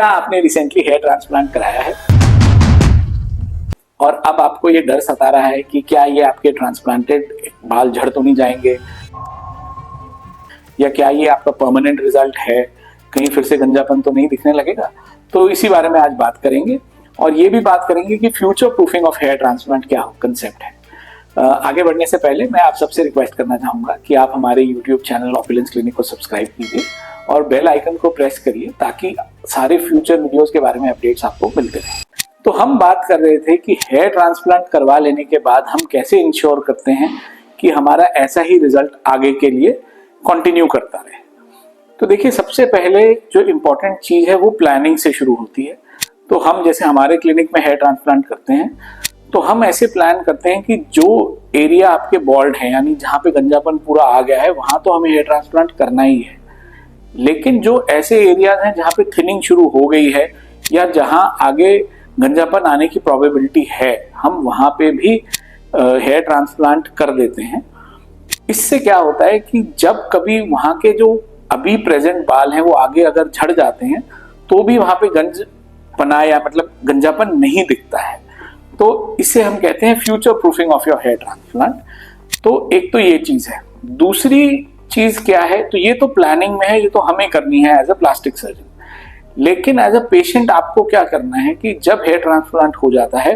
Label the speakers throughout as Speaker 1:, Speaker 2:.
Speaker 1: क्या आपने recently hair transplant कराया है और अब आपको ये डर सता रहा है कि क्या ये आपके ट्रांसप्लांटेड बाल झड़ तो नहीं जाएंगे, या क्या ये आपका परमानेंट रिजल्ट है, कहीं फिर से गंजापन तो नहीं दिखने लगेगा? तो इसी बारे में आज बात करेंगे और ये भी बात करेंगे कि future proofing of hair transplant क्या कंसेप्ट है। आगे बढ़ने से पहले मैं आप सबसे रिक्वेस्ट करना चाहूंगा कि आप हमारे YouTube चैनल ऑपुलेंस क्लिनिक को सब्सक्राइब कीजिए और बेल आइकन को प्रेस करिए ताकि सारे फ्यूचर वीडियोस के बारे में अपडेट्स आपको मिलते रहें। तो हम बात कर रहे थे कि हेयर ट्रांसप्लांट करवा लेने के बाद हम कैसे इंश्योर करते हैं कि हमारा ऐसा ही रिजल्ट आगे के लिए कंटिन्यू करता रहे। तो देखिए, सबसे पहले जो इम्पोर्टेंट चीज है वो प्लानिंग से शुरू होती है। तो हम जैसे हमारे क्लिनिक में हेयर ट्रांसप्लांट करते हैं तो हम ऐसे प्लान करते हैं कि जो एरिया आपके बॉल्ड है, यानी जहाँ पे गंजापन पूरा आ गया है, वहां तो हमें हेयर ट्रांसप्लांट करना ही है। लेकिन जो ऐसे एरियाज हैं जहाँ पे थिनिंग शुरू हो गई है या जहाँ आगे गंजापन आने की प्रोबेबिलिटी है, हम वहां पे भी हेयर ट्रांसप्लांट कर देते हैं। इससे क्या होता है कि जब कभी वहां के जो अभी प्रेजेंट बाल हैं वो आगे अगर झड़ जाते हैं तो भी वहां पे गंजपना या मतलब गंजापन नहीं दिखता है। तो इसे हम कहते हैं future proofing of your hair transplant. तो एक तो ये चीज है। दूसरी चीज क्या है, तो ये तो प्लानिंग में है, ये तो हमें करनी है एज अ प्लास्टिक सर्जन। लेकिन एज अ पेशेंट आपको क्या करना है कि जब हेयर ट्रांसप्लांट हो जाता है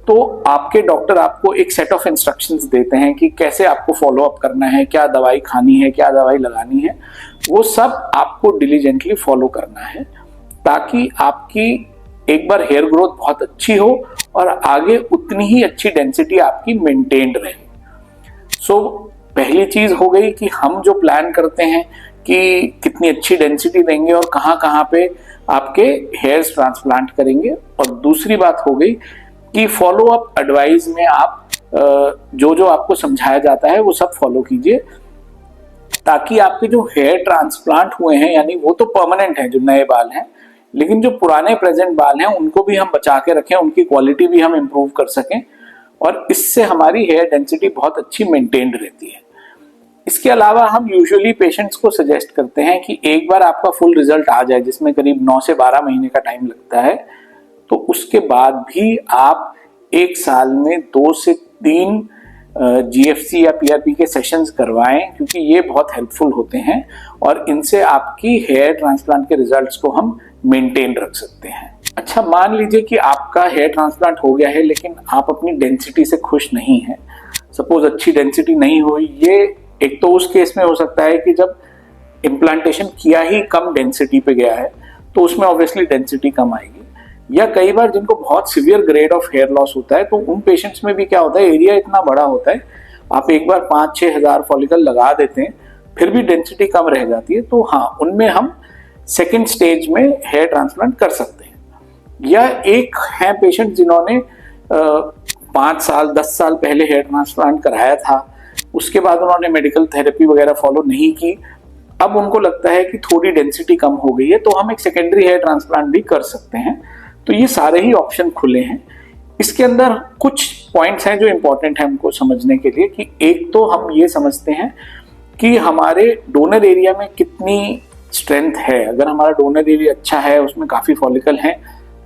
Speaker 1: तो आपके डॉक्टर आपको एक सेट ऑफ इंस्ट्रक्शंस देते हैं कि कैसे आपको फॉलो अप करना है, क्या दवाई खानी है, क्या दवाई लगानी है। वो सब आपको डिलीजेंटली फॉलो करना है ताकि आपकी एक बार हेयर ग्रोथ बहुत अच्छी हो और आगे उतनी ही अच्छी डेंसिटी आपकी मेंटेन्ड रहे। सो पहली चीज हो गई कि हम जो प्लान करते हैं कि कितनी अच्छी डेंसिटी देंगे और कहाँ कहाँ पे आपके हेयर्स ट्रांसप्लांट करेंगे। और दूसरी बात हो गई कि फॉलो अप एडवाइस में आप जो जो आपको समझाया जाता है वो सब फॉलो कीजिए ताकि आपके जो हेयर ट्रांसप्लांट हुए हैं, यानी वो तो परमानेंट हैं जो नए बाल हैं, लेकिन जो पुराने प्रेजेंट बाल हैं उनको भी हम बचा के रखें, उनकी क्वालिटी भी हम इम्प्रूव कर सकें और इससे हमारी हेयर डेंसिटी बहुत अच्छी मेंटेन्ड रहती है। इसके अलावा हम यूजुअली पेशेंट्स को सजेस्ट करते हैं कि एक बार आपका फुल रिजल्ट आ जाए, जिसमें करीब 9 से 12 महीने का टाइम लगता है, तो उसके बाद भी आप एक साल में 2 से 3 GFC या PRP के सेशंस करवाएं, क्योंकि ये बहुत हेल्पफुल होते हैं और इनसे आपकी हेयर ट्रांसप्लांट के रिजल्ट्स को हम मेंटेन रख सकते हैं। अच्छा, मान लीजिए कि आपका हेयर ट्रांसप्लांट हो गया है लेकिन आप अपनी डेंसिटी से खुश नहीं हैं। सपोज अच्छी डेंसिटी नहीं हुई। ये एक तो उस केस में हो सकता है कि जब इम्प्लांटेशन किया ही कम डेंसिटी पे गया है तो उसमें ऑब्वियसली डेंसिटी कम आएगी, या कई बार जिनको बहुत severe grade of hair loss होता है तो उन पेशेंट्स में भी क्या होता है, एरिया इतना बड़ा होता है, आप एक बार 5-6 हजार फॉलिकल लगा देते हैं फिर भी डेंसिटी कम रह जाती है। तो हाँ, उनमें हम सेकेंड स्टेज में हेयर ट्रांसप्लांट कर सकते हैं। या एक है पेशेंट जिन्होंने 5 साल 10 साल पहले हेयर ट्रांसप्लांट कराया था, उसके बाद उन्होंने मेडिकल थेरेपी वगैरह फॉलो नहीं की, अब उनको लगता है कि थोड़ी डेंसिटी कम हो गई है, तो हम एक सेकेंडरी हेयर ट्रांसप्लांट भी कर सकते हैं। तो ये सारे ही ऑप्शन खुले हैं। इसके अंदर कुछ पॉइंट्स हैं जो इंपॉर्टेंट है हमको समझने के लिए कि एक तो हम ये समझते हैं कि हमारे डोनर एरिया में कितनी स्ट्रेंथ है। अगर हमारा डोनर एरिया अच्छा है, उसमें काफी फॉलिकल हैं,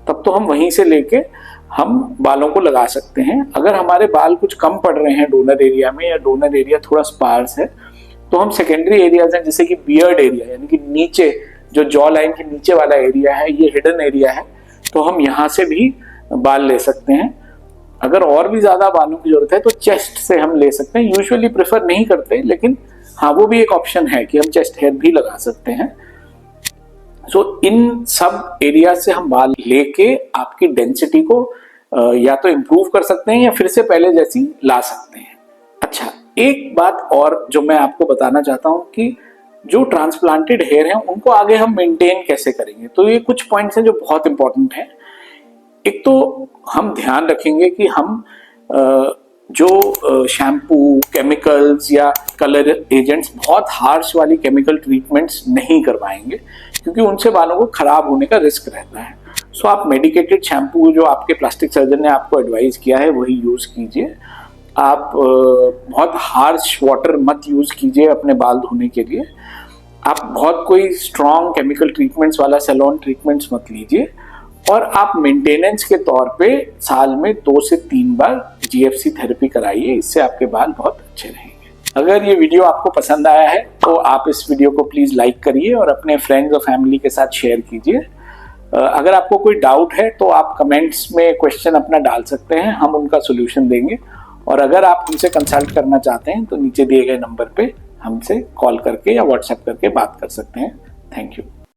Speaker 1: तब तो हम वहीं से लेके हम बालों को लगा सकते हैं। अगर हमारे बाल कुछ कम पड़ रहे हैं डोनर एरिया में, या डोनर एरिया थोड़ा स्पार्स है, तो हम सेकेंडरी एरियाज हैं जैसे कि बियर्ड एरिया, यानी कि नीचे जो जॉ लाइन के नीचे वाला एरिया है, ये हिडन एरिया है, तो हम यहाँ से भी बाल ले सकते हैं। अगर और भी ज्यादा बालों की जरूरत है तो चेस्ट से हम ले सकते हैं। यूजुअली प्रेफर नहीं करते, लेकिन हाँ, वो भी एक ऑप्शन है कि हम चेस्ट हेयर भी लगा सकते हैं। सो इन सब एरिया से हम बाल लेके आपकी डेंसिटी को या तो इम्प्रूव कर सकते हैं या फिर से पहले जैसी ला सकते हैं। अच्छा, एक बात और जो मैं आपको बताना चाहता हूं कि जो ट्रांसप्लांटेड हेयर हैं उनको आगे हम मेंटेन कैसे करेंगे। तो ये कुछ पॉइंट्स हैं जो बहुत इंपॉर्टेंट हैं। एक तो हम ध्यान रखेंगे कि हम जो शैम्पू, केमिकल्स या कलर एजेंट्स, बहुत हार्श वाली केमिकल ट्रीटमेंट्स नहीं करवाएंगे, क्योंकि उनसे बालों को खराब होने का रिस्क रहता है। सो आप मेडिकेटेड शैम्पू जो आपके प्लास्टिक सर्जन ने आपको एडवाइस किया है वही यूज कीजिए। आप बहुत हार्श वाटर मत यूज कीजिए अपने बाल धोने के लिए। आप बहुत कोई स्ट्रॉन्ग केमिकल ट्रीटमेंट्स वाला सैलून ट्रीटमेंट्स मत लीजिए, और आप मेंटेनेंस के तौर पे साल में 2 से 3 बार जीएफसी थेरेपी कराइए, इससे आपके बाल बहुत अच्छे रहेंगे। अगर ये वीडियो आपको पसंद आया है तो आप इस वीडियो को प्लीज लाइक करिए और अपने फ्रेंड्स और फैमिली के साथ शेयर कीजिए। अगर आपको कोई डाउट है तो आप कमेंट्स में क्वेश्चन अपना डाल सकते हैं, हम उनका सोल्यूशन देंगे। और अगर आप हमसे कंसल्ट करना चाहते हैं तो नीचे दिए गए नंबर पे हमसे कॉल करके या व्हाट्सएप करके बात कर सकते हैं। Thank you.